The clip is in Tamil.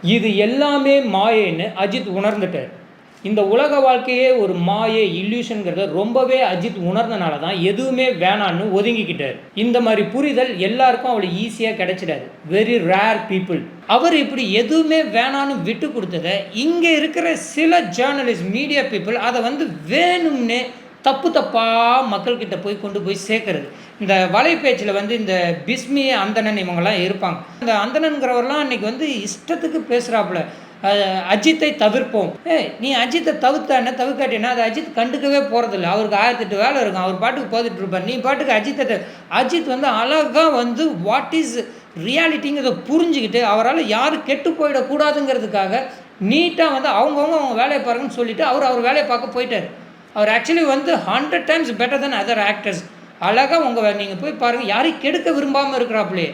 இது எல்லாமே மாயைன்னு அஜித் உணர்ந்துட்டார். இந்த உலக வாழ்க்கையே ஒரு மாயை, இல்யூஷன்ங்கிறத ரொம்பவே அஜித் உணர்ந்தனால தான் எதுவுமே வேணான்னு ஒதுங்கிக்கிட்டார். இந்த மாதிரி புரிதல் எல்லாருக்கும் அவ்வளோ ஈஸியாக கிடைச்சிடாது. Very rare people. அவர் இப்படி எதுவுமே வேணான்னு விட்டு கொடுத்ததை இங்கே இருக்கிற சில ஜேர்னலிஸ்ட், மீடியா பீப்புள் அதை வேணும்னே தப்பு தப்பாக மக்கள்கிட்ட கொண்டு போய் சேர்க்கறது. இந்த வலைப்பேச்சில் இந்த பிஸ்மி, அந்தணன் இவங்கெல்லாம் இருப்பாங்க. இந்த அந்தணன்கிறவரெலாம் அன்றைக்கி இஷ்டத்துக்கு பேசுகிறாப்புல, அஜித்தை தவிர்ப்போம். நீ அஜித்தை தவிர்க்காட்டினா அதை அஜித் கண்டுக்கவே போகிறதில்ல. அவருக்கு 1008 வேலை இருக்கும். அவர் பாட்டுக்கு போதுட்டு இருப்பார். நீ பாட்டுக்கு அஜித் அழகாக வாட் இஸ் ரியாலிட்டிங்கிறத புரிஞ்சுக்கிட்டு அவரால் யாரும் கெட்டு போயிடக்கூடாதுங்கிறதுக்காக நீட்டாக அவங்க வேலையை பாருங்கன்னு சொல்லிவிட்டு அவர் வேலையை பார்க்க போயிட்டார். அவர் actually 100 times better then other actors. அழகாக நீங்கள் போய் பாருங்கள், யாரையும் கெடுக்க விரும்பாமல் இருக்கிறாப்புலே.